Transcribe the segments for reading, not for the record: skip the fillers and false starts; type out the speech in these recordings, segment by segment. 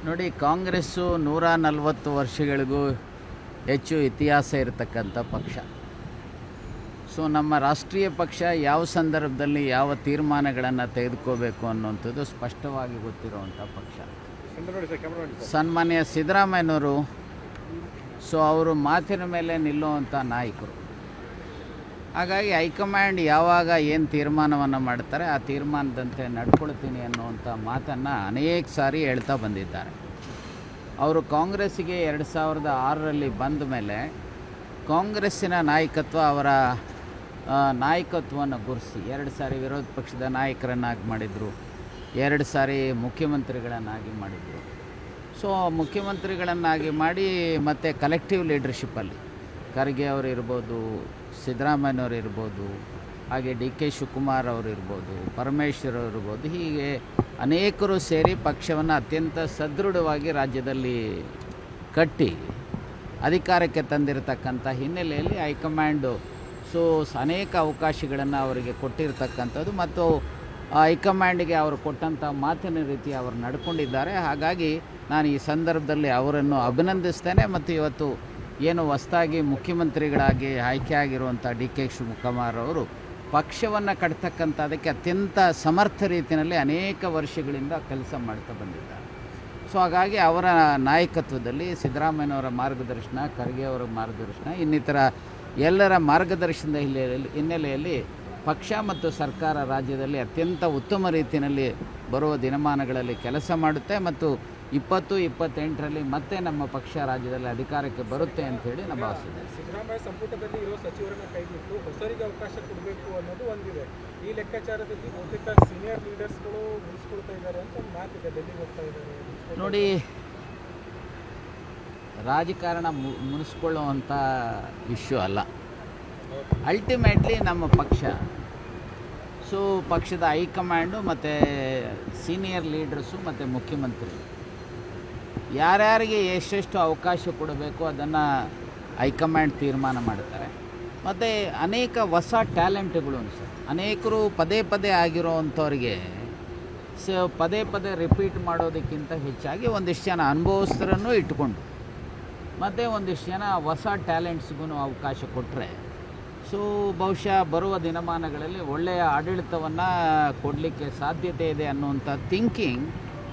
ನೋಡಿ, ಕಾಂಗ್ರೆಸ್ಸು 140 ವರ್ಷಗಳಿಗೂ ಹೆಚ್ಚು ಇತಿಹಾಸ ಇರತಕ್ಕಂಥ ಪಕ್ಷ. ಸೊ ನಮ್ಮ ರಾಷ್ಟ್ರೀಯ ಪಕ್ಷ ಯಾವ ಸಂದರ್ಭದಲ್ಲಿ ಯಾವ ತೀರ್ಮಾನಗಳನ್ನು ತೆಗೆದುಕೋಬೇಕು ಅನ್ನುವಂಥದ್ದು ಸ್ಪಷ್ಟವಾಗಿ ಗೊತ್ತಿರುವಂಥ ಪಕ್ಷ. ಸನ್ಮಾನ್ಯ ಸಿದ್ದರಾಮಯ್ಯನವರು ಅವರು ಮಾತಿನ ಮೇಲೆ ನಿಲ್ಲುವಂಥ ನಾಯಕರು. ಹಾಗಾಗಿ ಹೈಕಮಾಂಡ್ ಯಾವಾಗ ಏನು ತೀರ್ಮಾನವನ್ನು ಮಾಡ್ತಾರೆ ಆ ತೀರ್ಮಾನದಂತೆ ನಡ್ಕೊಳ್ತೀನಿ ಅನ್ನುವಂಥ ಮಾತನ್ನು ಅನೇಕ ಸಾರಿ ಹೇಳ್ತಾ ಬಂದಿದ್ದಾರೆ. ಅವರು ಕಾಂಗ್ರೆಸ್ಸಿಗೆ 2006ರಲ್ಲಿ ಬಂದ ಮೇಲೆ ಕಾಂಗ್ರೆಸ್ಸಿನ ನಾಯಕತ್ವ ಅವರ ನಾಯಕತ್ವವನ್ನು ಗುರುಸಿ 2 ಸಾರಿ ವಿರೋಧ ಪಕ್ಷದ ನಾಯಕರನ್ನಾಗಿ ಮಾಡಿದರು, 2 ಸಾರಿ ಮುಖ್ಯಮಂತ್ರಿಗಳನ್ನಾಗಿ ಮಾಡಿದರು. ಸೊ ಮುಖ್ಯಮಂತ್ರಿಗಳನ್ನಾಗಿ ಮಾಡಿ ಮತ್ತು ಕಲೆಕ್ಟಿವ್ ಲೀಡರ್ಶಿಪ್ಪಲ್ಲಿ ಖರ್ಗೆ ಅವರು ಇರ್ಬೋದು, ಸಿದ್ದರಾಮಯ್ಯನವರು ಇರ್ಬೋದು, ಹಾಗೆ ಡಿ ಕೆ ಶಿವಕುಮಾರ್ ಅವರು ಇರ್ಬೋದು, ಪರಮೇಶ್ವರ್ ಅವರು ಇರ್ಬೋದು, ಹೀಗೆ ಅನೇಕರು ಸೇರಿ ಪಕ್ಷವನ್ನು ಅತ್ಯಂತ ಸದೃಢವಾಗಿ ರಾಜ್ಯದಲ್ಲಿ ಕಟ್ಟಿ ಅಧಿಕಾರಕ್ಕೆ ತಂದಿರತಕ್ಕಂಥ ಹಿನ್ನೆಲೆಯಲ್ಲಿ ಹೈಕಮಾಂಡು ಅನೇಕ ಅವಕಾಶಗಳನ್ನು ಅವರಿಗೆ ಕೊಟ್ಟಿರ್ತಕ್ಕಂಥದ್ದು ಮತ್ತು ಹೈಕಮಾಂಡಿಗೆ ಅವರು ಕೊಟ್ಟಂಥ ಮಾತಿನ ರೀತಿ ಅವರು ನಡ್ಕೊಂಡಿದ್ದಾರೆ. ಹಾಗಾಗಿ ನಾನು ಈ ಸಂದರ್ಭದಲ್ಲಿ ಅವರನ್ನು ಅಭಿನಂದಿಸ್ತೇನೆ. ಮತ್ತು ಇವತ್ತು ಏನು ಹೊಸದಾಗಿ ಮುಖ್ಯಮಂತ್ರಿಗಳಾಗಿ ಆಯ್ಕೆಯಾಗಿರುವಂಥ ಡಿ ಕೆ ಶಿವಕುಮಾರ್ ಅವರು ಪಕ್ಷವನ್ನು ಕಟ್ತಕ್ಕಂಥದ್ದಕ್ಕೆ ಅತ್ಯಂತ ಸಮರ್ಥ ರೀತಿಯಲ್ಲಿ ಅನೇಕ ವರ್ಷಗಳಿಂದ ಕೆಲಸ ಮಾಡ್ತಾ ಬಂದಿದ್ದಾರೆ. ಸೊ ಹಾಗಾಗಿ ಅವರ ನಾಯಕತ್ವದಲ್ಲಿ ಸಿದ್ದರಾಮಯ್ಯನವರ ಮಾರ್ಗದರ್ಶನ, ಖರ್ಗೆ ಅವರ ಮಾರ್ಗದರ್ಶನ, ಇನ್ನಿತರ ಎಲ್ಲರ ಮಾರ್ಗದರ್ಶನದ ಹಿನ್ನೆಲೆಯಲ್ಲಿ ಪಕ್ಷ ಮತ್ತು ಸರ್ಕಾರ ರಾಜ್ಯದಲ್ಲಿ ಅತ್ಯಂತ ಉತ್ತಮ ರೀತಿಯಲ್ಲಿ ಬರುವ ದಿನಮಾನಗಳಲ್ಲಿ ಕೆಲಸ ಮಾಡುತ್ತೆ ಮತ್ತು 2028ರಲ್ಲಿ ಮತ್ತೆ ನಮ್ಮ ಪಕ್ಷ ರಾಜ್ಯದಲ್ಲಿ ಅಧಿಕಾರಕ್ಕೆ ಬರುತ್ತೆ ಅಂಥೇಳಿ ನಾನು ಭಾವಿಸಿದ್ದೇನೆ. ಸಿದ್ದರಾಮಯ್ಯ ಸಂಪುಟದಲ್ಲಿ ಇರೋ ಸಚಿವರನ್ನು ಕೈಬಿಟ್ಟು ಹೊಸರಿಗೆ ಅವಕಾಶ ಕೊಡಬೇಕು ಅನ್ನೋದು ಒಂದಿದೆ. ಈ ಲೆಕ್ಕಾಚಾರದಲ್ಲಿ ಬಹುತೇಕ ಸೀನಿಯರ್ ಲೀಡರ್ಸ್ಗಳು ಮುಗಿಸ್ಕೊಳ್ತಾ ಇದ್ದಾರೆ ಅಂತ ಒಂದು ಮಾತಿದೆ, ಡೆಲ್ಲಿಗೆ ಹೋಗ್ತಾ ಇದ್ದಾರೆ. ನೋಡಿ, ರಾಜಕಾರಣ ಮುನಿಸ್ಕೊಳ್ಳುವಂಥ ಇಶ್ಯೂ ಅಲ್ಲ. ಅಲ್ಟಿಮೇಟ್ಲಿ ನಮ್ಮ ಪಕ್ಷ ಪಕ್ಷದ ಹೈಕಮಾಂಡು ಮತ್ತು ಸೀನಿಯರ್ ಲೀಡರ್ಸು ಮತ್ತು ಮುಖ್ಯಮಂತ್ರಿ ಯಾರ್ಯಾರಿಗೆ ಎಷ್ಟೆಷ್ಟು ಅವಕಾಶ ಕೊಡಬೇಕು ಅದನ್ನು ಹೈಕಮಾಂಡ್ ತೀರ್ಮಾನ ಮಾಡ್ತಾರೆ. ಮತ್ತು ಅನೇಕ ಹೊಸ ಟ್ಯಾಲೆಂಟ್ಗಳು ಅನೇಕರು ಪದೇ ಪದೇ ಆಗಿರೋವಂಥವ್ರಿಗೆ ಪದೇ ಪದೇ ರಿಪೀಟ್ ಮಾಡೋದಕ್ಕಿಂತ ಹೆಚ್ಚಾಗಿ ಒಂದಿಷ್ಟು ಜನ ಅನುಭವಸ್ಥರನ್ನು ಇಟ್ಕೊಂಡು ಮತ್ತು ಒಂದಿಷ್ಟು ಜನ ಹೊಸ ಟ್ಯಾಲೆಂಟ್ಸ್ಗೂ ಅವಕಾಶ ಕೊಟ್ಟರೆ ಬಹುಶಃ ಬರುವ ದಿನಮಾನಗಳಲ್ಲಿ ಒಳ್ಳೆಯ ಆಡಳಿತವನ್ನು ಕೊಡಲಿಕ್ಕೆ ಸಾಧ್ಯತೆ ಇದೆ ಅನ್ನುವಂಥ ಥಿಂಕಿಂಗ್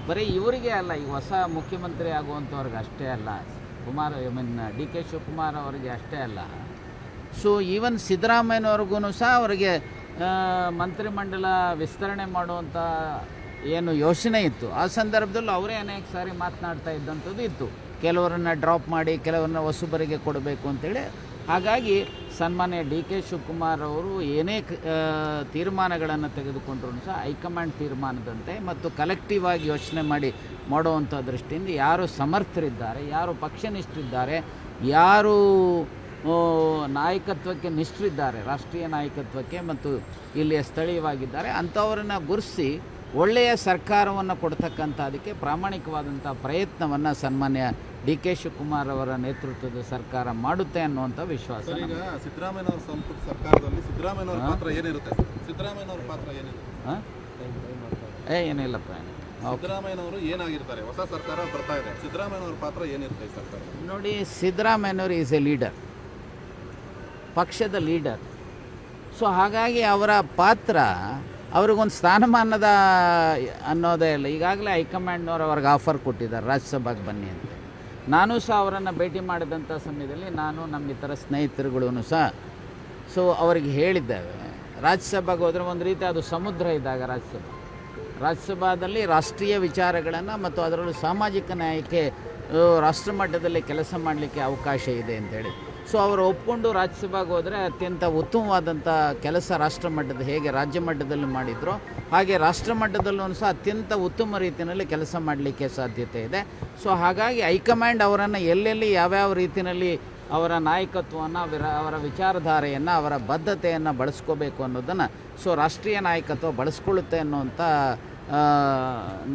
ಬರೀ ಇವರಿಗೆ ಅಲ್ಲ, ಈಗ ಹೊಸ ಮುಖ್ಯಮಂತ್ರಿ ಆಗುವಂಥವ್ರಿಗೆ ಅಷ್ಟೇ ಅಲ್ಲ, ಡಿ ಕೆ ಶಿವಕುಮಾರ್ ಅವರಿಗೆ ಅಷ್ಟೇ ಅಲ್ಲ, ಈವನ್ ಸಿದ್ದರಾಮಯ್ಯನವ್ರಿಗೂ ಸಹ ಅವರಿಗೆ ಮಂತ್ರಿಮಂಡಲ ವಿಸ್ತರಣೆ ಮಾಡುವಂಥ ಏನು ಯೋಚನೆ ಇತ್ತು ಆ ಸಂದರ್ಭದಲ್ಲೂ ಅವರೇ ಅನೇಕ ಸಾರಿ ಮಾತನಾಡ್ತಾ ಇದ್ದಂಥದ್ದು ಇತ್ತು, ಕೆಲವರನ್ನು ಡ್ರಾಪ್ ಮಾಡಿ ಕೆಲವರನ್ನ ಹೊಸಬರಿಗೆ ಕೊಡಬೇಕು ಅಂತೇಳಿ. ಹಾಗಾಗಿ ಸನ್ಮಾನ್ಯ ಡಿ ಕೆ ಶಿವಕುಮಾರ್ ಅವರು ಏನೇ ತೀರ್ಮಾನಗಳನ್ನು ತೆಗೆದುಕೊಂಡ್ರೂ ಸಹ ಹೈಕಮಾಂಡ್ ತೀರ್ಮಾನದಂತೆ ಮತ್ತು ಕಲೆಕ್ಟಿವ್ ಆಗಿ ಯೋಚನೆ ಮಾಡಿ ಮಾಡುವಂಥ ದೃಷ್ಟಿಯಿಂದ ಯಾರು ಸಮರ್ಥರಿದ್ದಾರೆ, ಯಾರು ಪಕ್ಷನಿಷ್ಠರಿದ್ದಾರೆ, ಯಾರು ನಾಯಕತ್ವಕ್ಕೆ ನಿಷ್ಠರಿದ್ದಾರೆ, ರಾಷ್ಟ್ರೀಯ ನಾಯಕತ್ವಕ್ಕೆ ಮತ್ತು ಇಲ್ಲಿಯ ಸ್ಥಳೀಯವಾಗಿದ್ದಾರೆ ಅಂಥವರನ್ನು ಗುರುತಿಸಿ ಒಳ್ಳೆಯ ಸರ್ಕಾರವನ್ನು ಕೊಡ್ತಕ್ಕಂಥದಕ್ಕೆ ಪ್ರಾಮಾಣಿಕವಾದಂಥ ಪ್ರಯತ್ನವನ್ನು ಸನ್ಮಾನ್ಯ ಡಿ ಕೆ ಶಿವಕುಮಾರ್ ಅವರ ನೇತೃತ್ವದ ಸರ್ಕಾರ ಮಾಡುತ್ತೆ ಅನ್ನುವಂಥ ವಿಶ್ವಾಸ. ಈಗ ಸಿದ್ದರಾಮಯ್ಯನವರ ಸಂಪುಟ ಸರ್ಕಾರದಲ್ಲಿ ಸಿದ್ದರಾಮಯ್ಯನವರ ಪಾತ್ರ ಏನಿರುತ್ತೆ? ಸಿದ್ದರಾಮಯ್ಯನವರ ಪಾತ್ರ ಏನಿರುತ್ತೆ? ಏನಿಲ್ಲಪ್ಪ. ಸಿದ್ದರಾಮಯ್ಯನವರು ಏನಾಗಿರ್ತಾರೆ? ಹೊಸ ಸರ್ಕಾರ ಬರ್ತಾ ಇದೆ, ಸಿದ್ದರಾಮಯ್ಯನವರ ಪಾತ್ರ ಏನಿರುತ್ತೆ ಈ ಸರ್ಕಾರ? ನೋಡಿ, ಸಿದ್ದರಾಮಯ್ಯನವರು ಈಸ್ ಎ ಲೀಡರ್, ಪಕ್ಷದ ಲೀಡರ್. ಹಾಗಾಗಿ ಅವರ ಪಾತ್ರ ಅವ್ರಿಗೊಂದು ಸ್ಥಾನಮಾನದ ಅನ್ನೋದೇ ಇಲ್ಲ. ಈಗಾಗಲೇ ಹೈಕಮಾಂಡ್ನವರು ಅವ್ರಿಗೆ ಆಫರ್ ಕೊಟ್ಟಿದ್ದಾರೆ ರಾಜ್ಯಸಭೆಗೆ ಬನ್ನಿ ಅಂತ. ನಾನು ಸಹ ಅವರನ್ನು ಭೇಟಿ ಮಾಡಿದಂಥ ಸಮಯದಲ್ಲಿ ನಾನು ನಮ್ಮ ಇತರ ಸ್ನೇಹಿತರುಗಳೂ ಸಹ ಅವರಿಗೆ ಹೇಳಿದ್ದೇವೆ, ರಾಜ್ಯಸಭೆಗೆ ಹೋದರೆ ಒಂದು ರೀತಿ ಅದು ಸಮುದ್ರ ಇದ್ದಾಗ ರಾಜ್ಯಸಭಾದಲ್ಲಿ ರಾಷ್ಟ್ರೀಯ ವಿಚಾರಗಳನ್ನು ಮತ್ತು ಅದರಲ್ಲೂ ಸಾಮಾಜಿಕ ನ್ಯಾಯಕ್ಕೆ ರಾಷ್ಟ್ರ ಮಟ್ಟದಲ್ಲಿ ಕೆಲಸ ಮಾಡಲಿಕ್ಕೆ ಅವಕಾಶ ಇದೆ ಅಂತೇಳಿ. ಅವರು ಒಪ್ಕೊಂಡು ರಾಜ್ಯಸಭೆಗೆ ಹೋದರೆ ಅತ್ಯಂತ ಉತ್ತಮವಾದಂಥ ಕೆಲಸ ರಾಷ್ಟ್ರ ಮಟ್ಟದ ಹೇಗೆ ರಾಜ್ಯ ಮಟ್ಟದಲ್ಲಿ ಮಾಡಿದ್ರು ಹಾಗೆ ರಾಷ್ಟ್ರ ಮಟ್ಟದಲ್ಲೂ ಸಹ ಅತ್ಯಂತ ಉತ್ತಮ ರೀತಿಯಲ್ಲಿ ಕೆಲಸ ಮಾಡಲಿಕ್ಕೆ ಸಾಧ್ಯತೆ ಇದೆ. ಹಾಗಾಗಿ ಹೈಕಮಾಂಡ್ ಅವರನ್ನು ಎಲ್ಲೆಲ್ಲಿ ಯಾವ್ಯಾವ ರೀತಿಯಲ್ಲಿ ಅವರ ನಾಯಕತ್ವವನ್ನು, ಅವರ ವಿಚಾರಧಾರೆಯನ್ನು, ಅವರ ಬದ್ಧತೆಯನ್ನು ಬಳಸ್ಕೋಬೇಕು ಅನ್ನೋದನ್ನು ರಾಷ್ಟ್ರೀಯ ನಾಯಕತ್ವ ಬಳಸ್ಕೊಳ್ಳುತ್ತೆ ಅನ್ನುವಂಥ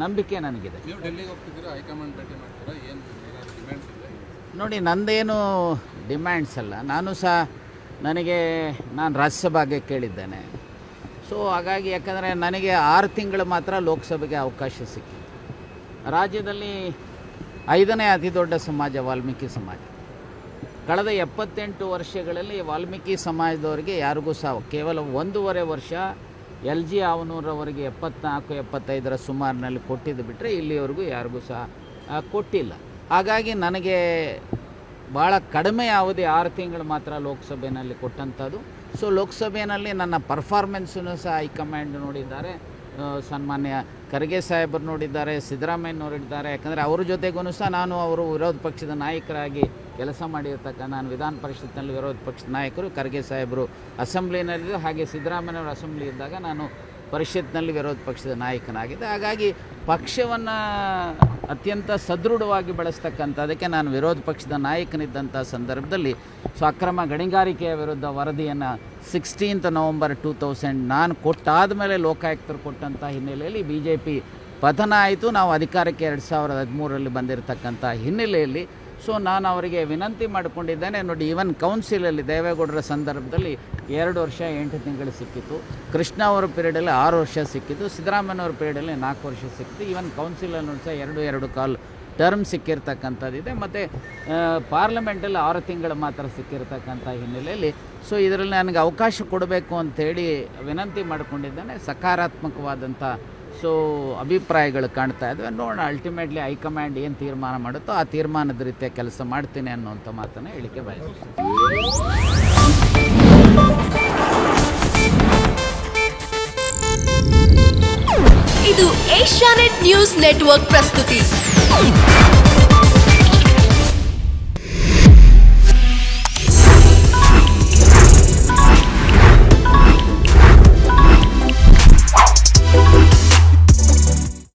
ನಂಬಿಕೆ ನನಗಿದೆ. ನೋಡಿ, ನಂದೇನು ಡಿಮ್ಯಾಂಡ್ಸ್ ಅಲ್ಲ, ನಾನು ರಾಜ್ಯಸಭೆಗೆ ಕೇಳಿದ್ದೇನೆ. ಹಾಗಾಗಿ ಯಾಕಂದರೆ ನನಗೆ 6 ತಿಂಗಳು ಮಾತ್ರ ಲೋಕಸಭೆಗೆ ಅವಕಾಶ ಸಿಕ್ಕಿತ್ತು. ರಾಜ್ಯದಲ್ಲಿ 5ನೇ ಅತಿ ದೊಡ್ಡ ಸಮಾಜ ವಾಲ್ಮೀಕಿ ಸಮಾಜ. ಕಳೆದ 78 ವರ್ಷಗಳಲ್ಲಿ ವಾಲ್ಮೀಕಿ ಸಮಾಜದವರಿಗೆ ಯಾರಿಗೂ ಸಹ ಕೇವಲ 1.5 ವರ್ಷ LG ಆವನೂರವರಿಗೆ 74-75 ಸುಮಾರಿನಲ್ಲಿ ಕೊಟ್ಟಿದ್ದು ಬಿಟ್ಟರೆ ಇಲ್ಲಿವರೆಗೂ ಯಾರಿಗೂ ಸಹ ಕೊಟ್ಟಿಲ್ಲ. ಹಾಗಾಗಿ ನನಗೆ ಭಾಳ ಕಡಿಮೆ ಅವಧಿ 6 ತಿಂಗಳು ಮಾತ್ರ ಲೋಕಸಭೆಯಲ್ಲಿ ಕೊಟ್ಟಂಥದ್ದು. ಸೊ ಲೋಕಸಭೆಯಲ್ಲಿ ನನ್ನ ಪರ್ಫಾರ್ಮೆನ್ಸನ್ನು ಸಹ ಹೈಕಮಾಂಡ್ ನೋಡಿದ್ದಾರೆ, ಸನ್ಮಾನ್ಯ ಖರ್ಗೆ ಸಾಹೇಬರು ನೋಡಿದ್ದಾರೆ, ಸಿದ್ದರಾಮಯ್ಯನವರಿದ್ದಾರೆ. ಯಾಕಂದರೆ ಅವ್ರ ಜೊತೆಗೂ ಸಹ ನಾನು ಅವರು ವಿರೋಧ ಪಕ್ಷದ ನಾಯಕರಾಗಿ ಕೆಲಸ ಮಾಡಿರ್ತಕ್ಕ, ನಾನು ವಿಧಾನ ಪರಿಷತ್ನಲ್ಲಿ ವಿರೋಧ ಪಕ್ಷದ ನಾಯಕರು, ಖರ್ಗೆ ಸಾಹೇಬರು ಅಸೆಂಬ್ಲಿನಲ್ಲಿದ್ದು, ಹಾಗೆ ಸಿದ್ದರಾಮಯ್ಯನವರು ಅಸೆಂಬ್ಲಿ ಇದ್ದಾಗ ನಾನು ಪರಿಷತ್ನಲ್ಲಿ ವಿರೋಧ ಪಕ್ಷದ ನಾಯಕನಾಗಿದ್ದೆ. ಹಾಗಾಗಿ ಪಕ್ಷವನ್ನು ಅತ್ಯಂತ ಸದೃಢವಾಗಿ ಬೆಳೆಸ್ತಕ್ಕಂಥದ್ದಕ್ಕೆ ನಾನು ವಿರೋಧ ಪಕ್ಷದ ನಾಯಕನಿದ್ದಂಥ ಸಂದರ್ಭದಲ್ಲಿ ಅಕ್ರಮ ಗಣಿಗಾರಿಕೆಯ ವಿರುದ್ಧ ವರದಿಯನ್ನು 16 ನವಂಬರ್ 2000 ನಾನು ಕೊಟ್ಟಾದ ಮೇಲೆ ಲೋಕಾಯುಕ್ತರು ಕೊಟ್ಟಂಥ ಹಿನ್ನೆಲೆಯಲ್ಲಿ BJP ಪತನ ಆಯಿತು. ನಾವು ಅಧಿಕಾರಕ್ಕೆ 2013ರಲ್ಲಿ ಬಂದಿರತಕ್ಕಂಥ ಹಿನ್ನೆಲೆಯಲ್ಲಿ ನಾನು ಅವರಿಗೆ ವಿನಂತಿ ಮಾಡಿಕೊಂಡಿದ್ದೇನೆ. ನೋಡಿ, ಈವನ್ ಕೌನ್ಸಿಲಲ್ಲಿ ದೇವೇಗೌಡರ ಸಂದರ್ಭದಲ್ಲಿ 2 ವರ್ಷ 8 ತಿಂಗಳು ಸಿಕ್ಕಿತ್ತು, ಕೃಷ್ಣ ಅವರ ಪೀರಿಯಡಲ್ಲಿ 6 ವರ್ಷ ಸಿಕ್ಕಿತ್ತು, ಸಿದ್ದರಾಮಯ್ಯನವ್ರ ಪೀರಿಯಡಲ್ಲಿ 4 ವರ್ಷ ಸಿಕ್ಕಿತ್ತು. ಈವನ್ ಕೌನ್ಸಿಲಲ್ಲೂ ಸಹ 2.25 ಟರ್ಮ್ ಸಿಕ್ಕಿರ್ತಕ್ಕಂಥದ್ದಿದೆ. ಮತ್ತು ಪಾರ್ಲಿಮೆಂಟಲ್ಲಿ 6 ತಿಂಗಳು ಮಾತ್ರ ಸಿಕ್ಕಿರ್ತಕ್ಕಂಥ ಹಿನ್ನೆಲೆಯಲ್ಲಿ ಇದರಲ್ಲಿ ನನಗೆ ಅವಕಾಶ ಕೊಡಬೇಕು ಅಂಥೇಳಿ ವಿನಂತಿ ಮಾಡಿಕೊಂಡಿದ್ದೇನೆ. ಸಕಾರಾತ್ಮಕವಾದಂಥ ಅಭಿಪ್ರಾಯಗಳು ಕಾಣ್ತಾ ಇದ್ದಾವೆ. ನೋಡೋಣ, ಅಲ್ಟಿಮೇಟ್ಲಿ ಹೈಕಮಾಂಡ್ ಏನು ತೀರ್ಮಾನ ಮಾಡುತ್ತೋ ಆ ತೀರ್ಮಾನದ ರೀತಿಯ ಕೆಲಸ ಮಾಡ್ತೀನಿ ಅನ್ನುವಂಥ ಮಾತನ್ನು ಹೇಳಿಕೆ ಬಯಸ್ತೀನಿ. ಇದು ಏಷ್ಯಾನೆಟ್ ನ್ಯೂಸ್ ನೆಟ್ವರ್ಕ್ ಪ್ರಸ್ತುತಿ.